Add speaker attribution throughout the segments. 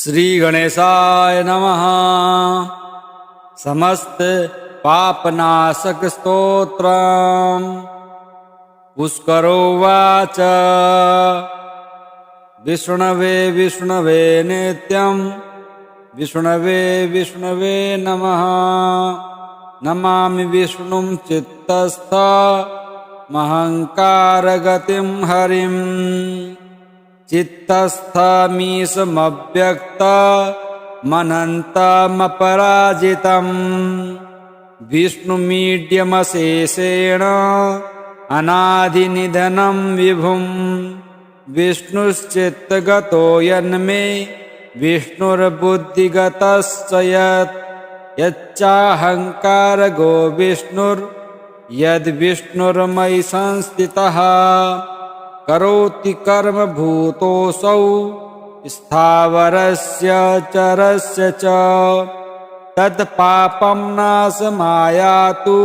Speaker 1: श्री गणेशाय नमः। समस्त पापनाशक स्तोत्रम्। पुष्करोवाच विष्णवे विष्णवे नित्यं विष्णवे विष्णवे नमः। नमामि विष्णुं चित्तस्थ महङ्कारगतिं हरिं। चित्तस्थमीशमव्यक्त मनन्तमपराजितं। विष्णुमीड्यमशेषेण अनादिनिधनं विभुं। विष्णुश्चित्तगतो यन्मे विष्णुर्बुद्धिगतश्च यत्। यच्चाहङ्कारगो विष्णुर्यद्विष्णुर्मयि संस्थितः। करोति कर्म भूतोऽसौ स्थावरस्य चरस्य च। तत्पापं नाशमायातु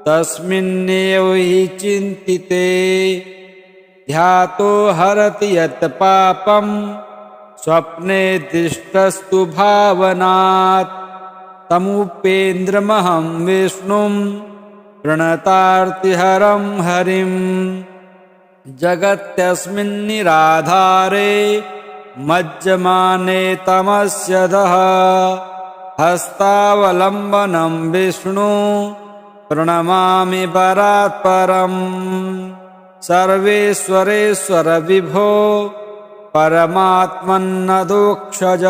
Speaker 1: तस्मिन्नेव हि चिन्तिते। ध्यातो हरति यत् पापं स्वप्ने दृष्टस्तु भावनात्। तमुपेन्द्रमहं विष्णुं प्रणतार्तिहरं हरिम्। जगत्यस्मिन्निराधारे मज्जमाने तमस्यधः। हस्तावलम्बनं विष्णु प्रणमामि परात्परम्। सर्वेश्वरेश्वर विभो परमात्मन्नदोक्षज।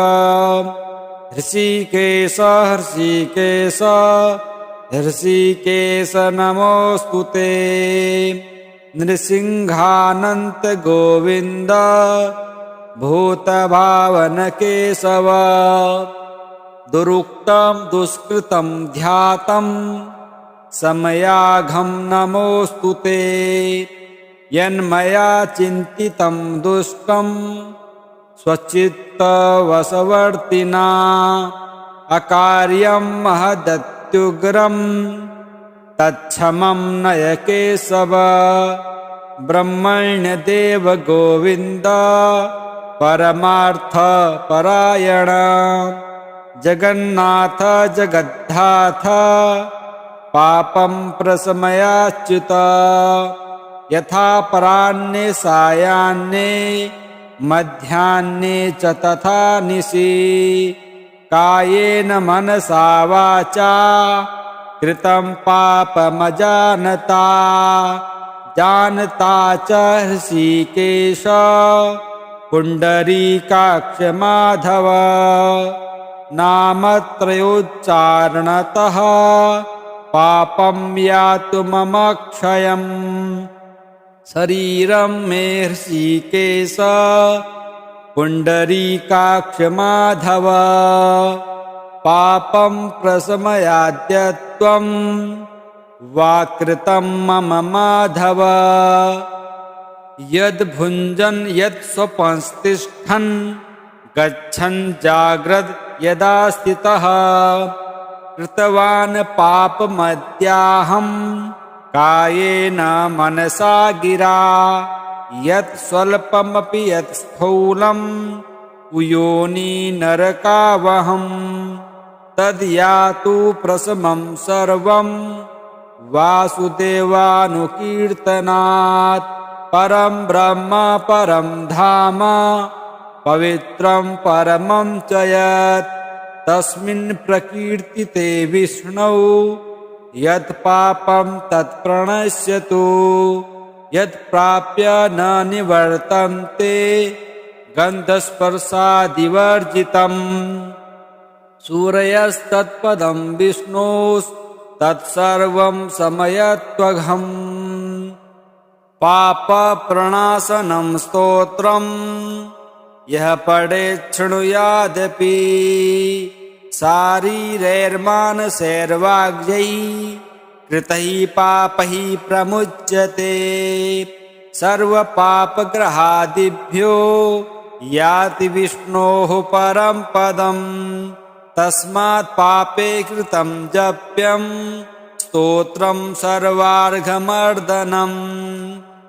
Speaker 1: हृषीकेश हृषीकेश हृषीकेश नमोऽस्तु ते। नृसिंहानन्त गोविन्द भूतभावन केशव। दुरुक्तं दुष्कृतं ध्यातं समयाघं नमोऽस्तु ते। यन्मया चिन्तितं दुष्टं स्वचित्तवशवर्तिना। अकार्यं महदत्युग्रम् तत्क्षमं नय केशव। ब्रह्मण्यदेव गोविन्द परमार्थ परायण। जगन्नाथ जगद्धाथ पापं प्रशमयाच्युत। यथापराह्ने सायाह्ने मध्याह्ने च तथा निशि। कायेन मनसा वाचा कृतं पापमजानता। जानता च हृषीकेश पुण्डरीकाक्ष माधव। नामत्रयोच्चारणतः पापं यातु मम क्षयम्। शरीरं मे हृषीकेश पुण्डरीकाक्ष माधव। पापं प्रशमयाद्यत्वं वाकृतं मम माधव। यद्भुञ्जन् यत्स्वपंस्तिष्ठन् गच्छन् जाग्रद् यदा स्थितः। कृतवान् पापमद्याहं कायेन मनसा गिरा। यत् स्वल्पमपि यत् स्थूलं कुयोनि नरकावहम्। तद्यातु प्रशमं सर्वं वासुदेवानुकीर्तनात्। परं ब्रह्म परं धाम पवित्रं परमं च यत्। तस्मिन् प्रकीर्तिते विष्णौ यत् पापं तत् प्रणश्यतु। यत् प्राप्य न निवर्तन्ते गन्धस्पर्शादिवर्जितम्। सूरयस्तत्पदं विष्णोस्तत्सर्वं समयत्वघम्। पापप्रणाशनं स्तोत्रं यः पठेत् शृणुयादपि। शारीरैर्मानसैर्वाग्यैः कृतैः पापैः प्रमुच्यते। सर्वपापग्रहादिभ्यो याति विष्णोः परं पदम्। तस्मात् पापे कृतं जप्यं स्तोत्रं सर्वार्घमर्दनम्।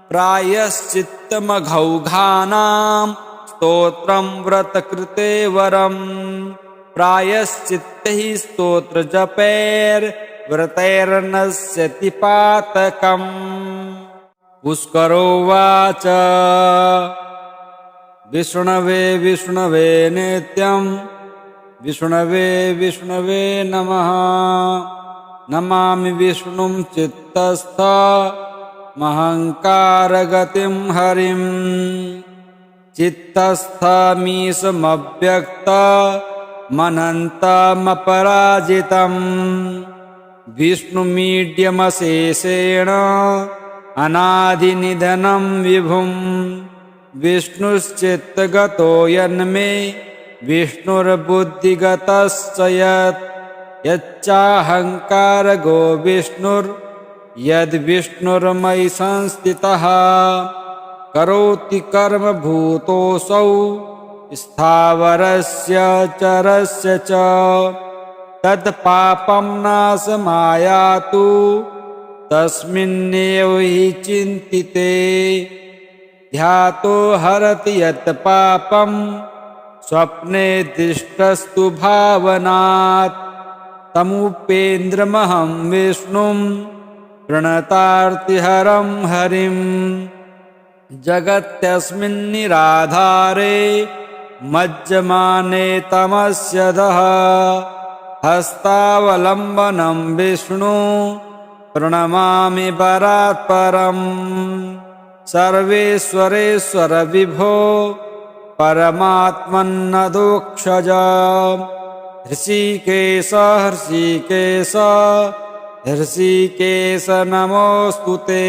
Speaker 1: प्रायश्चित्तमघौघानां स्तोत्रं व्रतकृते वरम् प्रायश्चित्तैः स्तोत्रजपैर्व्रतैर्नश्यति पातकम् पुष्करोवाच विष्णवे विष्णवे नित्यं विष्णवे विष्णवे नमः नमामि विष्णुं चित्तस्थ महङ्कारगतिं हरिं चित्तस्थमीशमव्यक्तमनन्तमपराजितम् विष्णुमीड्यमशेषेण अनादिनिधनं विभुं विष्णुश्चित्तगतो यन्मे विष्णुर्बुद्धिगतश्च यच्चाहङ्कारगो विष्णुर्यद्विष्णुर्मयि संस्थितः करोति कर्म भूतोऽसौ स्थावरस्य चरस्य च तत्पापं नाशमायातु तस्मिन्नेव हि चिन्तिते ध्यातो हरति यत् पापं स्वप्ने दृष्टस्तु भावनात् तमुपेन्द्रमहं विष्णुं प्रणतार्तिहरं हरिं जगत्यस्मिन्निराधारे मज्जमाने तमस्यधः हस्तावलम्बनं विष्णु प्रणमामि परात्परम् सर्वेश्वरेश्वर विभो परमात्मन्नदोक्षज हृषीकेश हृषीकेश हृषीकेश नमोऽस्तु ते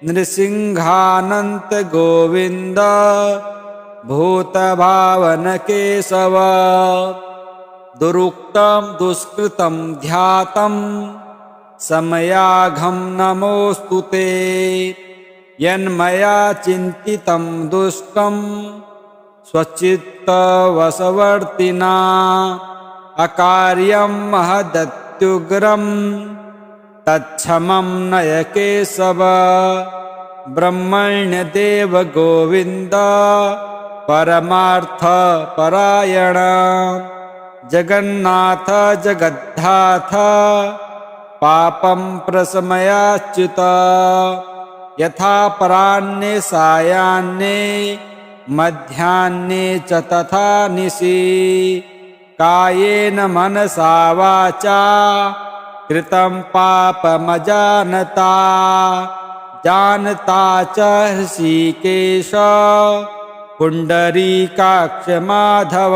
Speaker 1: नृसिंहानन्त गोविन्द भूतभावनकेशव दुरुक्तं दुष्कृतं ध्यातं समयाघं नमोऽस्तु ते यन्मया चिन्तितं दुष्टं स्वचित्तवशवर्तिना अकार्यं महदत्युग्रं तच्छमं नय केशव ब्रह्मण्यदेव गोविन्द परमार्थपरायण जगन्नाथ जगद्धाथ पापं प्रशमयाच्युत यथापराह्ने सायाह्ने मध्याह्ने च तथा निशि कायेन मनसा वाचा कृतं पापमजानता जानता च हृषीकेश पुण्डरीकाक्ष माधव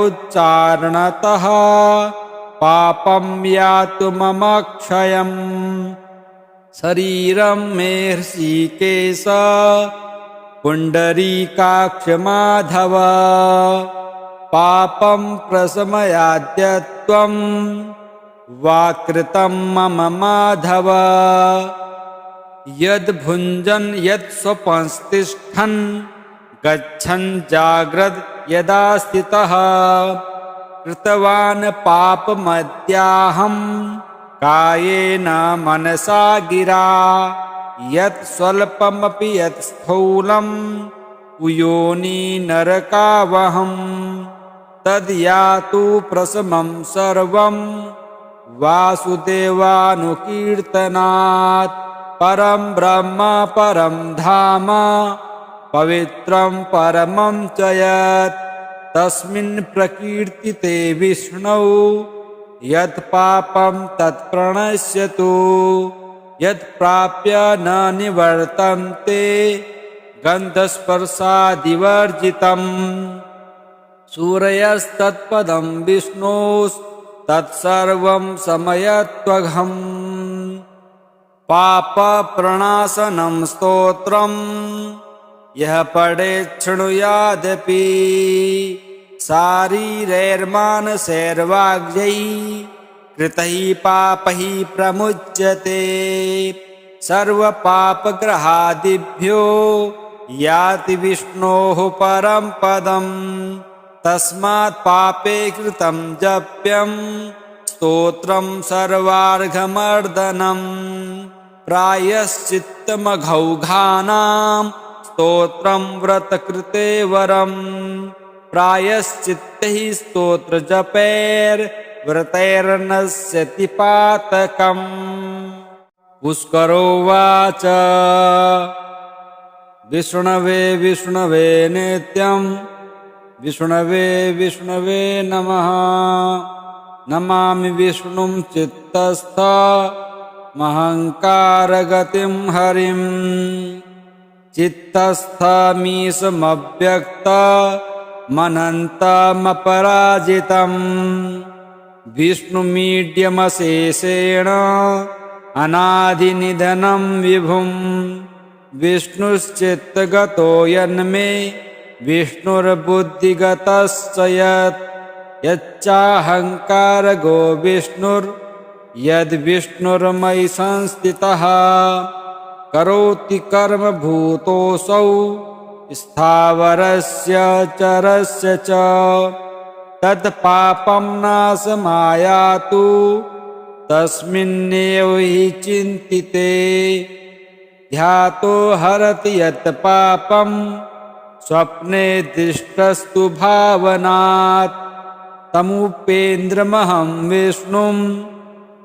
Speaker 1: नामत्रयोच्चारणतः पापं यातु मम क्षयम् शरीरं मे हृषीकेश पुण्डरीकाक्ष माधव पापं प्रशमयाद्यत्वं वाकृतं मम माधव यद्भुञ्जन् यत्स्वपंस्तिष्ठन् गच्छन् जाग्रद् यदा स्थितः कृतवान् पापमद्याहं कायेन मनसा गिरा यत् स्वल्पमपि यत् स्थूलं कुयोनि नरकावहं तद्यातु प्रशमं सर्वं वासुदेवानुकीर्तनात् परं ब्रह्म परं धाम पवित्रं परमं च यत् तस्मिन् प्रकीर्तिते विष्णौ यत् पापं तत् प्रणश्यतु यत् प्राप्य न निवर्तन्ते गन्धस्पर्शादिवर्जितम् सूरयस्तत्पदं विष्णोस्तत्सर्वं समयत्वघम् पापप्रणाशनं स्तोत्रम् यः पठेत् शृणुयादपि शारीरैर्मानसैर्वाग्यै कृतैः पापैः प्रमुच्यते सर्वपापग्रहादिभ्यो याति विष्णोः परं पदम् तस्मात् पापे कृतं जप्यं स्तोत्रं सर्वार्घमर्दनम् प्रायश्चित्तमघौघानां स्तोत्रं व्रतकृते वरम् प्रायश्चित्तैः स्तोत्रजपैर्व्रतैर्नश्यति पातकम्। पुष्करोवाच विष्णवे विष्णवे नित्यं विष्णवे विष्णवे नमः। नमामि विष्णुं चित्तस्थमहङ्कारगतिं हरिम्। चित्तस्थमीशमव्यक्तमनन्तमपराजितम् विष्णुमीड्यमशेषेण अनादिनिधनं विभुम्। विष्णुश्चित्तगतो यन्मे विष्णुर्बुद्धिगतश्च यत् यच्चाहङ्कारगो विष्णुर्यद्विष्णुर्मयि संस्थितः। करोति कर्म भूतोऽसौ स्थावरस्य चरस्य च तत्पापं नाशमायातु तस्मिन्नेव हि चिन्तिते। ध्यातो हरति यत् पापं स्वप्ने दृष्टस्तु भावनात् तमुपेन्द्रमहं विष्णुं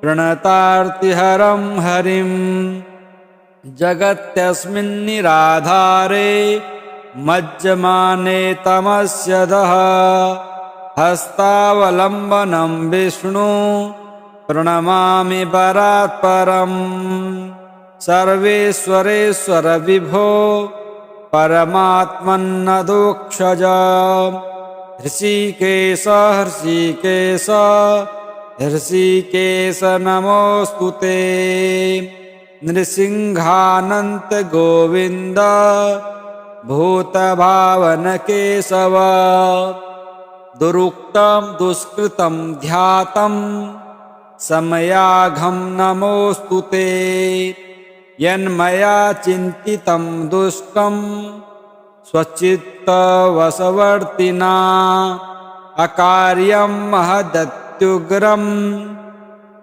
Speaker 1: प्रणतार्तिहरं हरिम्। जगत्यस्मिन्निराधारे मज्जमाने तमस्यधः हस्तावलम्बनं विष्णु प्रणमामि परात्परम्। सर्वेश्वरेश्वर विभो परमात्मन्नदोक्षज हृषीकेश हृषीकेश हृषीकेश नमोऽस्तुते। नृसिंहानन्त गोविन्द भूतभावन केशव दुरुक्तं दुष्कृतं ध्यातं समयाघं नमोऽस्तुते। यन्मया चिन्तितं दुष्टं स्वचित्तवशवर्तिना अकार्यं महदत्युग्रं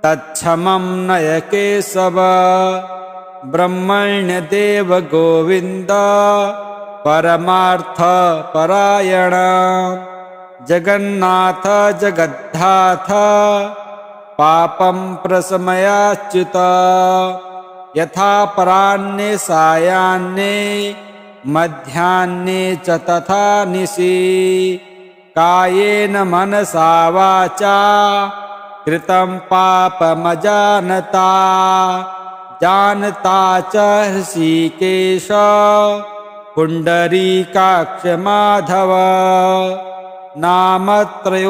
Speaker 1: तच्छमं नय केशव। ब्रह्मण्यदेव गोविन्द परमार्थपरायण जगन्नाथ जगद्धाथ पापं प्रशमयाच्युत। यथापराह्ने सायाह्ने मध्याह्ने च तथा निशि कायेन मनसा वाचा कृतं पापमजानता जानता च हृषीकेश पुण्डरीकाक्ष माधव। नामत्रयोच्चारणतः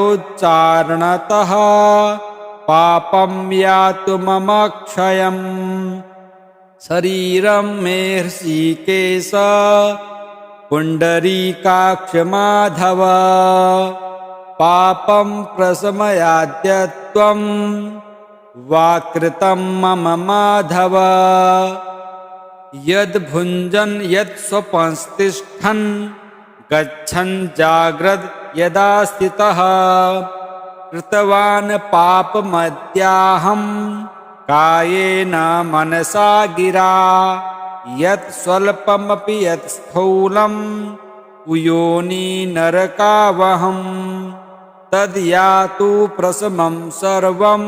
Speaker 1: पापं यातु मम क्षयम्। शरीरं मे हृषीकेश पुण्डरीकाक्ष माधव पापं प्रशमयाद्यत्वं वाकृतं मम माधव। यद्भुञ्जन् यत्स्वपंस्तिष्ठन् गच्छन् जाग्रद् यदा स्थितः कृतवान् पापमद्याहं कायेन मनसा गिरा। यत् स्वल्पमपि यत् स्थूलं कुयोनि नरकावहं तद् यातु प्रशमं सर्वं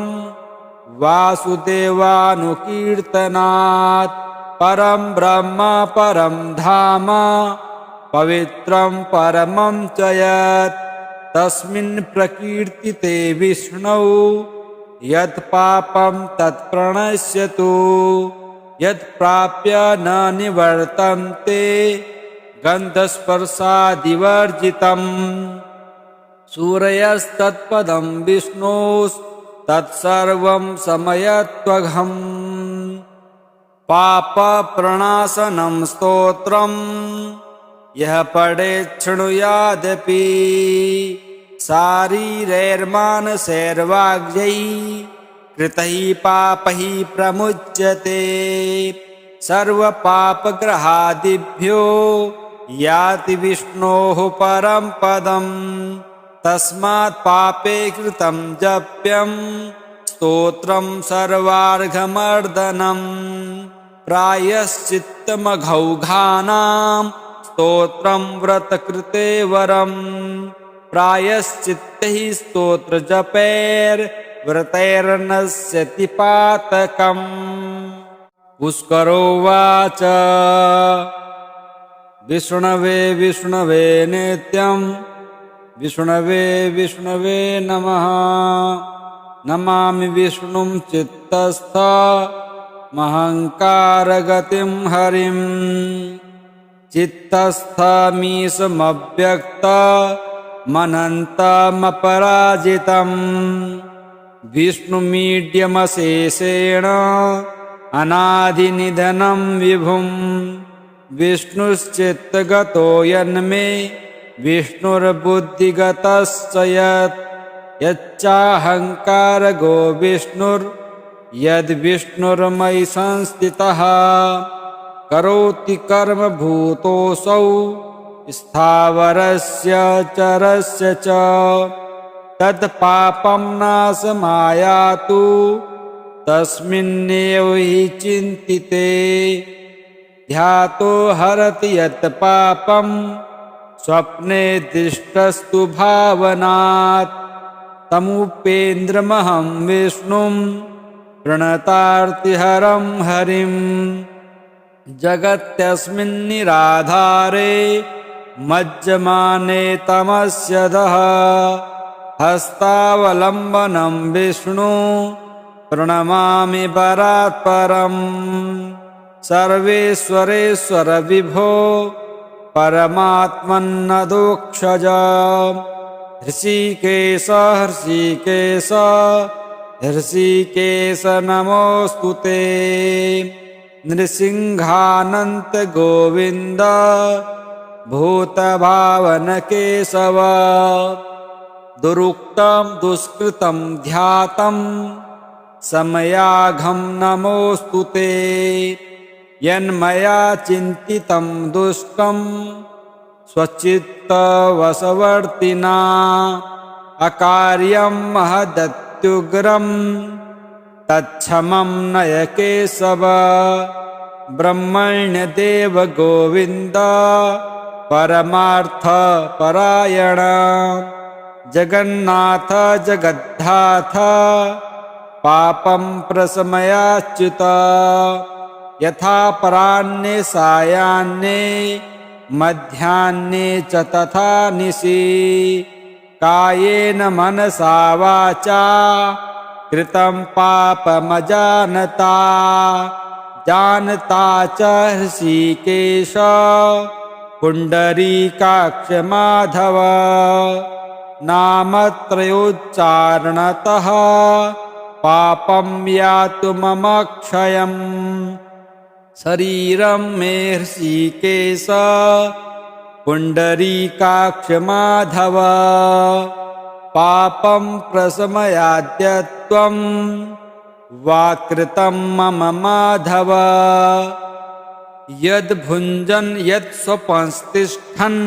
Speaker 1: वासुदेवानुकीर्तनात्। परं ब्रह्म परं धाम पवित्रं परमं च यत् तस्मिन् प्रकीर्तिते विष्णौ यत् पापं तत् प्रणश्यतु। यत् प्राप्य न निवर्तन्ते गन्धस्पर्शादिवर्जितम्। सूरयस्तत्पदं विष्णोस्तत्सर्वं समयत्वघम्। पापप्रणाशनं स्तोत्रं यः पठेत् शृणुयादपि शारीरैर्मानसैर्वाग्यै कृतैः पापैः प्रमुच्यते। सर्वपापग्रहादिभ्यो याति विष्णोः परं पदम्। तस्मात् पापे कृतं जप्यं स्तोत्रं सर्वार्घमर्दनम्। प्रायश्चित्तमघौघानां स्तोत्रं व्रतकृते वरं प्रायश्चित्तैः स्तोत्रजपैर्व्रतैर्नश्यति पातकम्। पुष्करोवाच विष्णवे विष्णवे नित्यं विष्णवे विष्णवे नमः। नमामि विष्णुं चित्तस्थमहङ्कारगतिं हरिं चित्तस्थमीशमव्यक्तमनन्तमपराजितं विष्णुमीड्यमशेषेण अनादिनिधनं विभुं विष्णुश्चित्तगतो यन्मे विष्णुर्बुद्धिगतश्च यच्चाहङ्कारगो विष्णुर्यद्विष्णुर्मयि संस्थितः करोति कर्म भूतोऽसौ स्थावरस्य चरस्य च तत्पापं नाशमायातु तस्मिन्नेव हि चिन्तिते ध्यातो हरति यत् पापं स्वप्ने दृष्टस्तु भावनात् तमुपेन्द्रमहं विष्णुं प्रणतार्तिहरं हरिं जगत्यस्मिन्निराधारे मज्जमाने तमस्यधः हस्तावलम्बनं विष्णु प्रणमामि परात्परम् सर्वेश्वरेश्वर विभो परमात्मन्नदोक्षज हृषीकेश हृषीकेश हृषीकेश नमोऽस्तु ते नृसिंहानन्त गोविन्द भूतभावन केशव दुरुक्तं दुष्कृतं ध्यातं समयाघं नमोऽस्तु ते यन्मया चिन्तितं दुष्टं स्वचित्तवशवर्तिना अकार्यं महदत्युग्रं तत्क्षमं नय केशव ब्रह्मण्यदेव गोविन्द परमार्थपरायण जगन्नाथ जगद्धाथ पापं प्रशमयाच्युत यथापराह्ने सायाह्ने मध्याह्ने च तथा निशि कायेन मनसा वाचा कृतं पापमजानता जानता च हृषीकेश पुण्डरीकाक्ष माधव नामत्रयोच्चारणतः पापं यातु मम क्षयम् शरीरं मे हृषीकेश पुण्डरीकाक्ष माधव पापं प्रशमयाद्य त्वं वाकृतं मम माधव यद्भुञ्जन् यत्स्वपंस्तिष्ठन्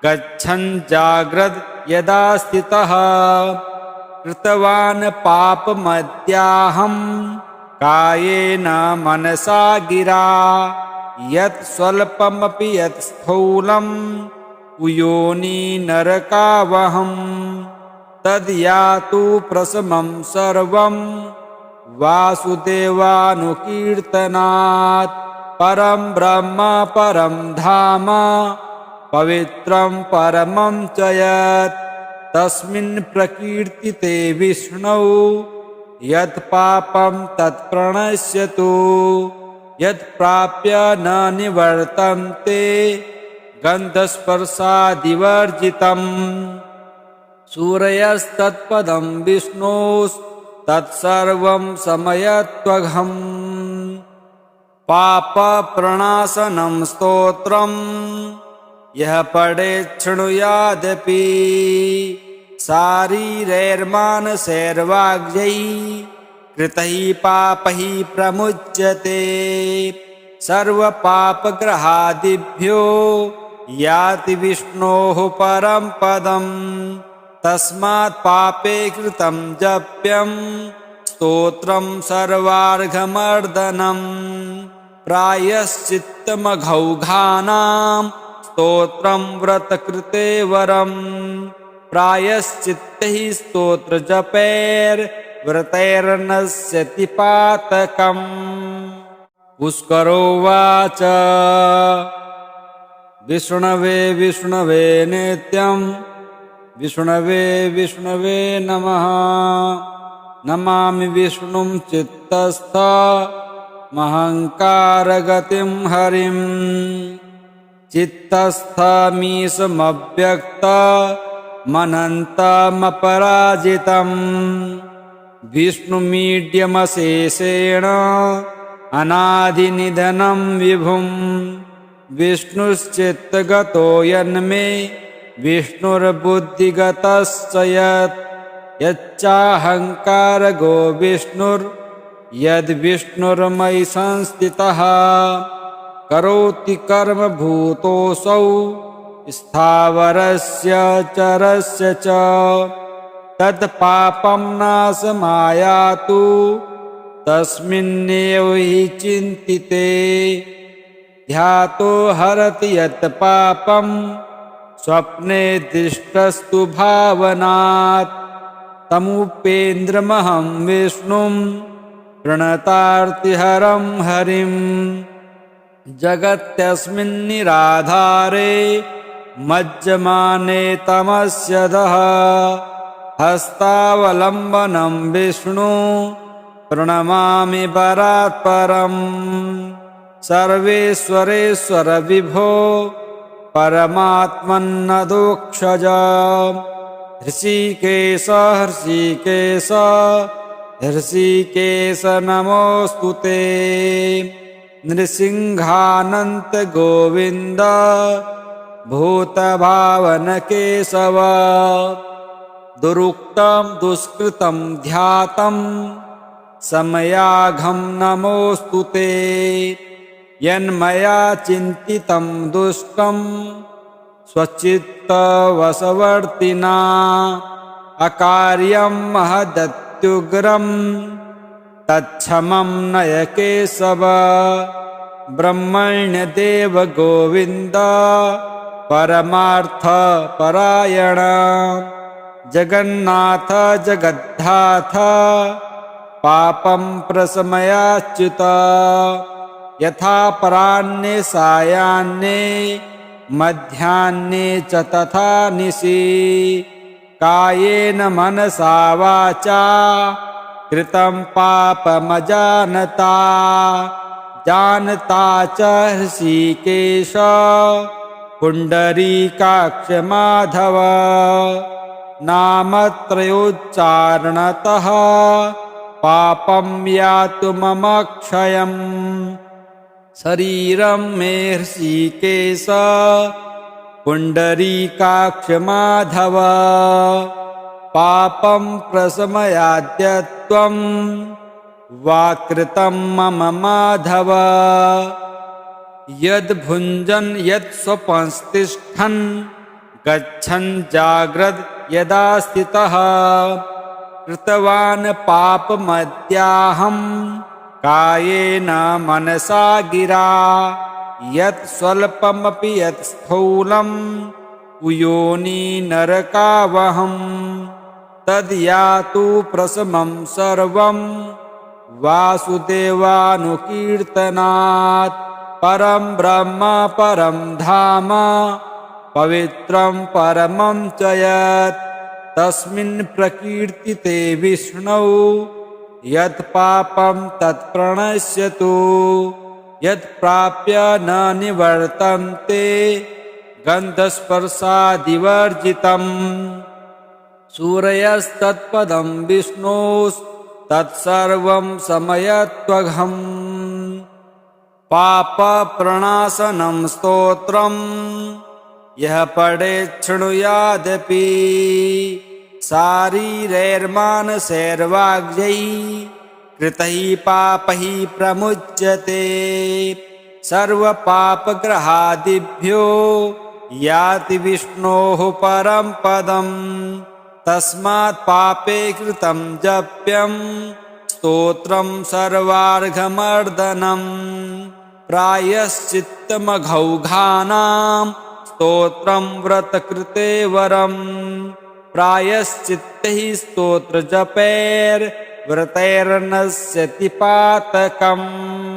Speaker 1: गच्छन् जाग्रद् यदा स्थितः कृतवान् पापमद्याहं कायेन मनसा गिरा यत् स्वल्पमपि यत् स्थूलं कुयोनि नरकावहं तद्यातु प्रशमं सर्वं वासुदेवानुकीर्तनात् परं ब्रह्म परं धाम पवित्रं परमं च यत् तस्मिन् प्रकीर्तिते विष्णौ यत् पापं तत् प्रणश्यतु यत् प्राप्य न निवर्तन्ते गन्धस्पर्शादिवर्जितम् सूरयस्तत्पदं विष्णोस्तत्सर्वं समयत्वघम् पापप्रणाशनं स्तोत्रं यः पठेत् शृणुयादपि शारीरैर्मानसैर्वाग्यैः कृतैः पापैः प्रमुच्यते सर्वपापग्रहादिभ्यो याति विष्णोः परं पदम् तस्मात् पापे कृतं जप्यं स्तोत्रं सर्वार्घमर्दनं प्रायश्चित्तमघौघानां स्तोत्रं व्रतकृते वरम् प्रायश्चित्तैः स्तोत्रजपैर्व्रतैर्नश्यति पातकम् पुष्करोवाच विष्णवे विष्णवे नित्यं विष्णवे विष्णवे नमः नमामि विष्णुं चित्तस्थ महङ्कारगतिं हरिं चित्तस्थमीशमव्यक्तमनन्तमपराजितम् विष्णुमीड्यमशेषेण अनादिनिधनं विभुं विष्णुश्चित्तगतो यन्मे विष्णुर्बुद्धिगतश्च यच्चाहङ्कारगो विष्णुर्यद्विष्णुर्मयि संस्थितः करोति कर्म भूतोऽसौ स्थावरस्य चरस्य च तत्पापं नाशमायातु तस्मिन्नेव हि चिन्तिते ध्यातो हरति यत् पापं स्वप्ने दृष्टस्तु भावनात् तमुपेन्द्रमहं विष्णुं प्रणतार्तिहरं हरिं जगत्यस्मिन्निराधारे मज्जमाने तमस्यधः हस्तावलम्बनं विष्णु प्रणमामि परात्परम् सर्वेश्वरेश्वर विभो परमात्मन्नदोक्षज हृषीकेश हृषीकेश हृषीकेश नमोऽस्तु ते नृसिंहानन्त गोविन्द भूतभावनकेशव दुरुक्तं दुष्कृतं ध्यातं समयाघं नमोऽस्तु ते यन्मया चिन्तितं दुष्टं स्वचित्तवशवर्तिना अकार्यं महदत्युग्रं तच्छमं नय केशव ब्रह्मण्यदेव गोविन्द परमार्थपरायण जगन्नाथ जगद्धाथ पापं प्रशमयाच्युत यथापराह्ने सायाह्ने मध्याह्ने च तथा निशि कायेन मनसा वाचा कृतं पापमजानता जानता च हृषीकेश पुण्डरीकाक्ष माधव नामत्रयोच्चारणतः पापं यातु मम क्षयम् शरीरं मे हृषीकेश पुण्डरीकाक्ष माधव पापं प्रशमयाद्यत्वं वाकृतं मम माधव यद्भुञ्जन् यत्स्वपंस्तिष्ठन् गच्छन् जाग्रद् यदा स्थितः कृतवान् पापमद्याहं कायेन मनसा गिरा यत् स्वल्पमपि यत् स्थूलं कुयोनि नरकावहं तद्यातु प्रशमं सर्वं वासुदेवानुकीर्तनात् परं ब्रह्म परं धाम पवित्रं परमं च यत् तस्मिन् प्रकीर्तिते विष्णौ यत् पापं तत् प्रणश्यतु यत् प्राप्य न निवर्तन्ते गन्धस्पर्शादिवर्जितम् सूरयस्तत्पदं विष्णोस्तत्सर्वं समयत्वघम् पापप्रणाशनं स्तोत्रम् यः पठेत् शृणुयादपि शारीरैर्मानसैर्वाग्यै कृतैः पापैः प्रमुच्यते सर्वपापग्रहादिभ्यो याति विष्णोः परं पदम् तस्मात् पापे कृतं जप्यं स्तोत्रं सर्वार्घमर्दनम् प्रायश्चित्तमघौघानां स्तोत्रं व्रतकृते वरम् प्रायश्चित्तैः स्तोत्रजपैर्व्रतैर्नश्यति पातकम्।